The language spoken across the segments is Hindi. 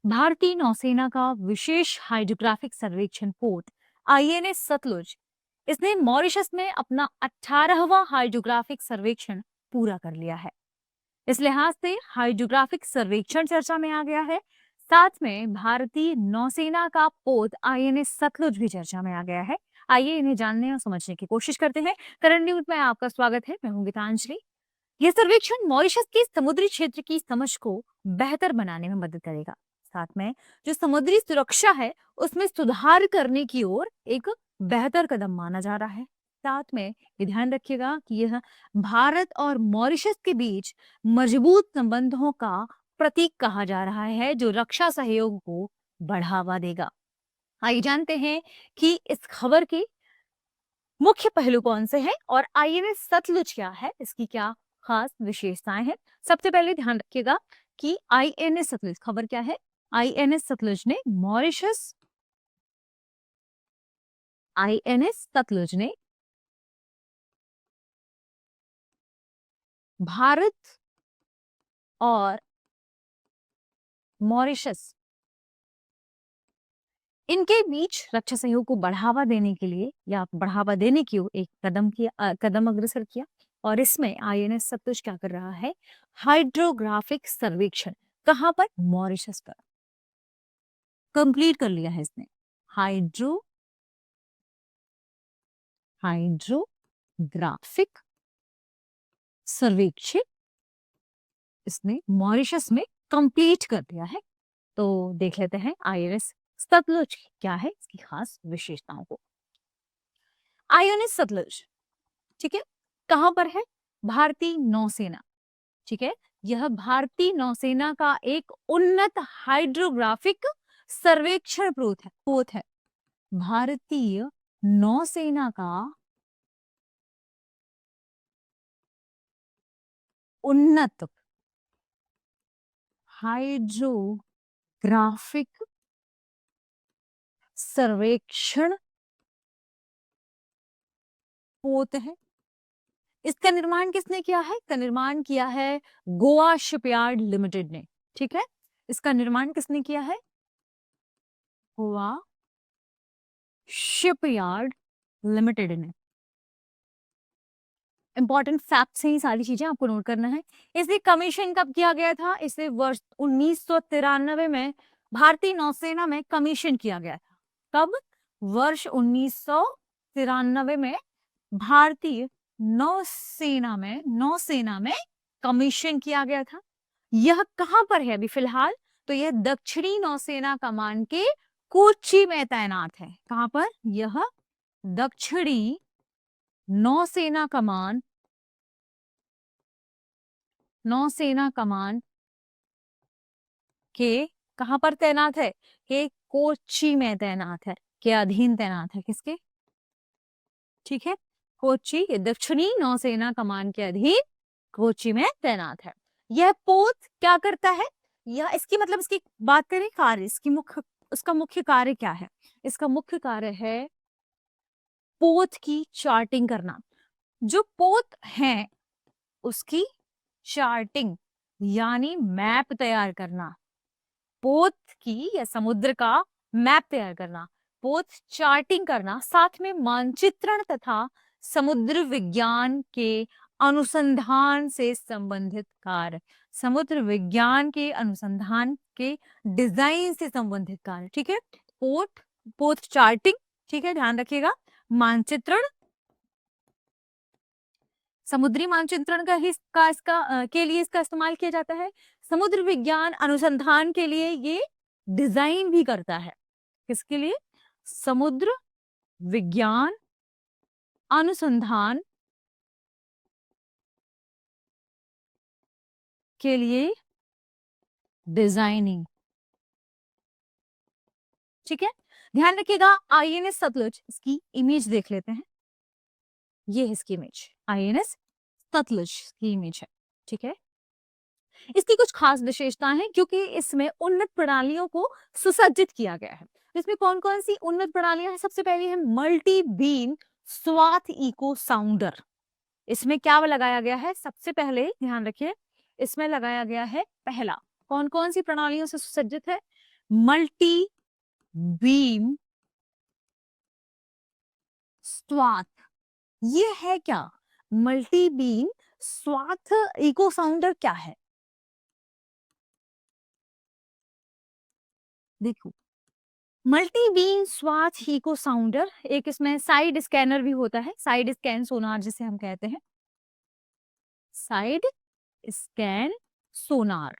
भारतीय नौसेना का विशेष हाइड्रोग्राफिक सर्वेक्षण पोत आईएनएस सतलुज, इसने मॉरिशस में अपना 18वां हाइड्रोग्राफिक सर्वेक्षण पूरा कर लिया है। इस लिहाज से हाइड्रोग्राफिक सर्वेक्षण चर्चा में आ गया है। साथ में भारतीय नौसेना का पोत आईएनएस सतलुज भी चर्चा में आ गया है। आइए इन्हें जानने और समझने की कोशिश करते हैं। करंट न्यूज में आपका स्वागत है। मैं हूं गीतांजलि। यह सर्वेक्षण मॉरिशस के समुद्री क्षेत्र की समझ को बेहतर बनाने में मदद करेगा। साथ में जो समुद्री सुरक्षा है उसमें सुधार करने की ओर एक बेहतर कदम माना जा रहा है। साथ में ये ध्यान रखिएगा कि यह भारत और मॉरिशस के बीच मजबूत संबंधों का प्रतीक कहा जा रहा है, जो रक्षा सहयोग को बढ़ावा देगा। आइए जानते हैं कि इस खबर के मुख्य पहलू कौन से हैं और आईएनएस सतलुज क्या है, इसकी क्या खास विशेषताएं हैं। सबसे पहले ध्यान रखिएगा कि आईएनएस सतलुज खबर क्या है। आईएनएस सतलुज ने आईएनएस सतलुज ने भारत और मॉरिशस इनके बीच रक्षा सहयोग को बढ़ावा देने के लिए या बढ़ावा देने की ओर एक कदम अग्रसर किया। और इसमें आईएनएस सतलुज क्या कर रहा है, हाइड्रोग्राफिक सर्वेक्षण कहां पर, मॉरिशस पर कंप्लीट कर लिया है इसने। हाइड्रोग्राफिक सर्वेक्षण इसने मॉरिशस में कंप्लीट कर दिया है। तो देख लेते हैं आईएनएस सतलुज क्या है, इसकी खास विशेषताओं को। आईएनएस सतलुज, ठीक है, कहां पर है, भारतीय नौसेना, ठीक है, यह भारतीय नौसेना का एक उन्नत हाइड्रोग्राफिक सर्वेक्षण पोत है। भारतीय नौसेना का उन्नत हाइड्रोग्राफिक सर्वेक्षण पोत है। इसका निर्माण किसने किया है, इसका निर्माण किया है गोवा शिपयार्ड लिमिटेड ने, ठीक है। इसका निर्माण किसने किया है, गोवा शिपयार्ड लिमिटेड ने। इंपॉर्टेंट फैक्ट्स हैं, ये सारी चीजें आपको नोट करना है। इसे कमीशन कब किया गया था, इसे वर्ष 1993 में भारतीय नौसेना में कमीशन किया गया था। कब, वर्ष 1993 में भारतीय नौसेना में कमीशन किया गया था। यह कहां पर है अभी फिलहाल, तो यह दक्षिणी नौसेना कमान के कोच्चि में तैनात है। कहां पर, यह दक्षिणी नौसेना कमान के कहां पर तैनात है, के कोच्चि में तैनात है, के अधीन तैनात है, किसके, ठीक है, कोच्चि, ये दक्षिणी नौसेना कमान के अधीन कोच्चि में तैनात है। यह पोत क्या करता है, यह इसकी मतलब इसकी बात करें कार्य, उसका मुख्य कार्य क्या है, इसका मुख्य कार्य है पोत की चार्टिंग करना। जो पोत है उसकी चार्टिंग यानी मैप तैयार करना, पोत की या समुद्र का मैप तैयार करना, पोत चार्टिंग करना, साथ में मानचित्रण तथा समुद्र विज्ञान के अनुसंधान से संबंधित कार्य, समुद्र विज्ञान के अनुसंधान के डिजाइन से संबंधित कार्य, ठीक है। पोत चार्टिंग, ठीक है, ध्यान रखिएगा। मानचित्रण, समुद्री मानचित्रण के लिए इसका इस्तेमाल किया जाता है। समुद्र विज्ञान अनुसंधान के लिए ये डिजाइन भी करता है। किसके लिए, समुद्र विज्ञान अनुसंधान के लिए डिजाइनिंग, ठीक है। ध्यान रखिएगा आईएनएस सतलुज, इसकी इमेज देख लेते हैं। ये है इसकी इमेज, आईएनएस सतलुज की इमेज है, ठीक है। इसकी कुछ खास विशेषताएं हैं क्योंकि इसमें उन्नत प्रणालियों को सुसज्जित किया गया है। इसमें कौन कौन सी उन्नत प्रणालियां हैं, सबसे पहली है मल्टी बीम स्वाथ इको साउंडर। इसमें क्या लगाया गया है, सबसे पहले ध्यान रखिए, इसमें लगाया गया है पहला, कौन कौन सी प्रणालियों से सुसज्जित है, मल्टी बीम स्वाथ, ये है क्या? मल्टी बीम स्वाथ इको साउंडर क्या है? देखो, मल्टी बीम स्वाथ इको साउंडर, एक इसमें साइड स्कैनर भी होता है, साइड स्कैन सोनार जिसे हम कहते हैं, साइड स्कैन सोनार।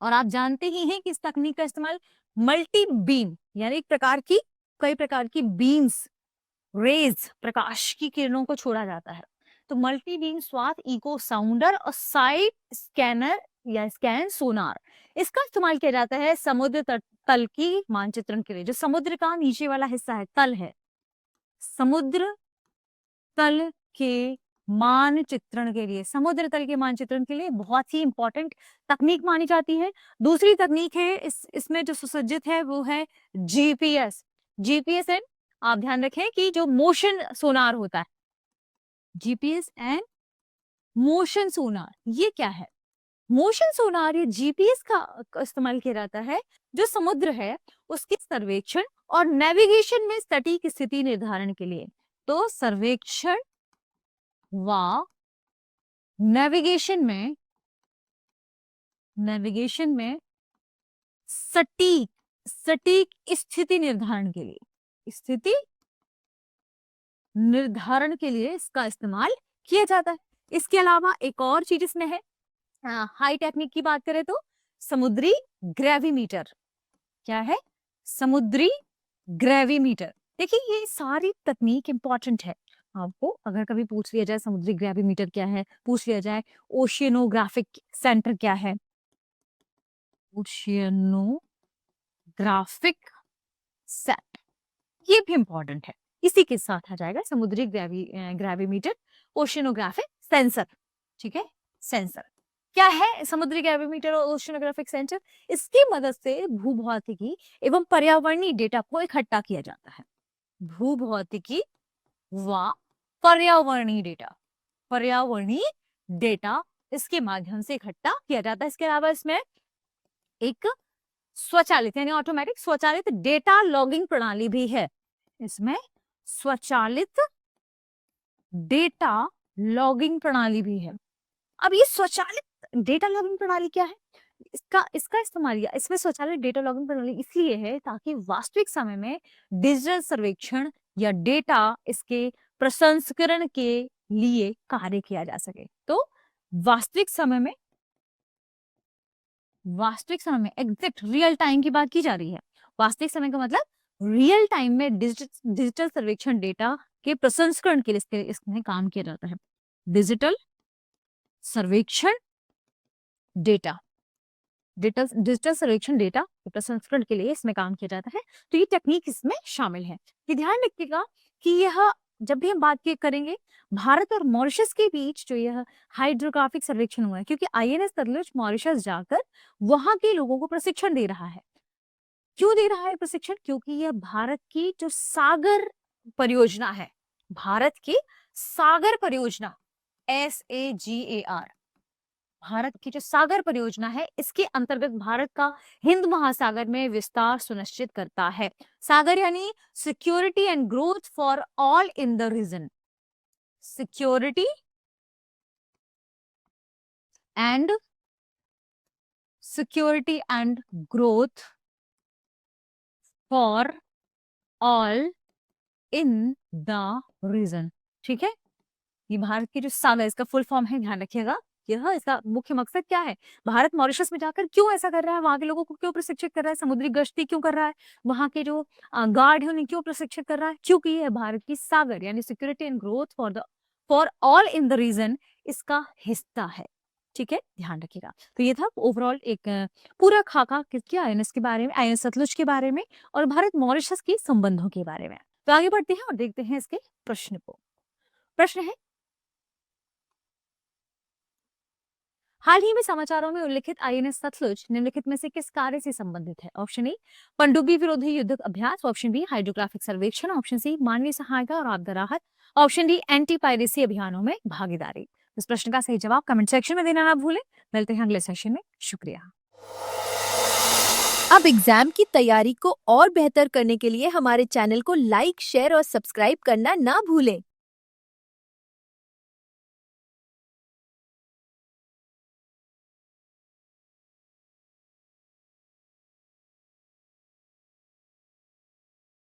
और आप जानते ही हैं कि इस तकनीक का इस्तेमाल मल्टी बीम यानी एक प्रकार की, कई प्रकार की बीम्स, रेज, प्रकाश की किरणों को छोड़ा जाता है। तो मल्टी बीम स्वाथ इको साउंडर और साइड स्कैनर या स्कैन सोनार, इसका इस्तेमाल किया जाता है समुद्र तल की मानचित्रण के लिए। जो समुद्र का नीचे वाला हिस्सा है, तल है, समुद्र तल के मानचित्रण के लिए, समुद्र तल के मानचित्रण के लिए बहुत ही इंपॉर्टेंट तकनीक मानी जाती है। दूसरी तकनीक है इसमें जो सुसज्जित है वो है जीपीएस। जीपीएस एंड, आप ध्यान रखें कि जो मोशन सोनार होता है, जीपीएस एंड मोशन सोनार, ये क्या है? मोशन सोनार या जीपीएस का इस्तेमाल किया जाता है जो समुद्र है उसके सर्वेक्षण और नेविगेशन में सटीक स्थिति निर्धारण के लिए। तो सर्वेक्षण व नेविगेशन में सटीक सटीक स्थिति निर्धारण के लिए, स्थिति निर्धारण के लिए इसका इस्तेमाल किया जाता है। इसके अलावा एक और चीज इसमें है, हाई टेक्निक की बात करें तो समुद्री ग्रेविमीटर। क्या है? समुद्री ग्रेविमीटर। देखिए ये सारी तकनीक इंपॉर्टेंट है। आपको अगर कभी पूछ लिया जाए समुद्री ग्रेविमीटर क्या है, पूछ लिया जाए ओशियनोग्राफिक सेंटर क्या है, ओशियनोग्राफिक सेंटर, ये भी इंपॉर्टेंट है। इसी के साथ आ जाएगा समुद्री ग्रेविमीटर, ओशियनोग्राफिक सेंसर। ठीक है, सेंसर क्या है? समुद्री ग्रेविमीटर और ओशियनोग्राफिक सेंसर, इसकी मदद से भूभौतिकी एवं पर्यावरणीय डेटा को इकट्ठा किया जाता है। भूभौतिकी व पर्यावरणीय डेटा इसके माध्यम से इकट्ठा किया जाता है। इसके अलावा इसमें एक स्वचालित यानी ऑटोमेटिक स्वचालित डेटा लॉगिंग प्रणाली भी है। इसमें स्वचालित डेटा लॉगिंग प्रणाली भी है। अब ये स्वचालित डेटा लॉगिंग प्रणाली क्या है? इसका इस्तेमाल, या इसमें स्वचालित डेटा लॉगिंग प्रणाली इसलिए है ताकि वास्तविक समय में डिजिटल सर्वेक्षण या डेटा इसके प्रसंस्करण के लिए कार्य किया जा सके। तो वास्तविक समय में एग्जैक्ट रियल टाइम की बात की जा रही है। वास्तविक समय का मतलब रियल टाइम में डिजिटल सर्वेक्षण डेटा के प्रसंस्करण के लिए इसमें काम किया जाता है। डिजिटल सर्वेक्षण डेटा, डिजिटल सर्वेक्षण डेटा प्रसंस्करण के लिए इसमें काम किया जाता है। तो ये टेक्निक इसमें शामिल है। ये ध्यान रखिएगा कि यह, जब भी हम बात करेंगे भारत और मॉरिशस के बीच जो यह हाइड्रोग्राफिक सर्वेक्षण हुआ है, क्योंकि आईएनएस सतलुज मॉरिशस जाकर वहां के लोगों को प्रशिक्षण दे रहा है। क्यों दे रहा है प्रशिक्षण? क्योंकि यह भारत की जो सागर परियोजना है, भारत की सागर परियोजना, SAGAR, भारत की जो सागर परियोजना है, इसके अंतर्गत भारत का हिंद महासागर में विस्तार सुनिश्चित करता है। सागर यानी security and growth for all in the region, security and growth for all in the region. ठीक है, ये भारत की जो सागर, इसका फुल फॉर्म है, ध्यान रखिएगा। यह इसका मुख्य मकसद क्या है? भारत मॉरिशस में जाकर क्यों ऐसा कर रहा है, वहां के लोगों को क्यों प्रशिक्षित कर रहा है, समुद्री गश्ती क्यों कर रहा है, वहां के जो गार्ड है उन्हें क्यों प्रशिक्षित कर रहा है? क्योंकि यह भारत की सागर यानी security and growth for all in the region इसका हिस्सा है। ठीक है, ध्यान रखिएगा। तो ये था ओवरऑल एक पूरा खाका किसके, आईएनएस के बारे में, आईएनएस सतलुज के बारे में और भारत मॉरिशस के संबंधों के बारे में। तो आगे बढ़ते हैं और देखते हैं इसके प्रश्न को। प्रश्न है, हाल ही में समाचारों में उल्लिखित आईएनएस सतलुज निम्नलिखित में से किस कार्य से संबंधित है? ऑप्शन ए पनडुब्बी विरोधी युद्धक अभ्यास, ऑप्शन बी हाइड्रोग्राफिक सर्वेक्षण, ऑप्शन सी मानवीय सहायता और आपदा राहत, ऑप्शन डी एंटी पायरेसी अभियानों में भागीदारी। इस प्रश्न का सही जवाब कमेंट सेक्शन में देना ना भूलें। मिलते हैं अगले सेशन में। शुक्रिया। अब एग्जाम की तैयारी को और बेहतर करने के लिए हमारे चैनल को लाइक, शेयर और सब्सक्राइब करना ना भूलें।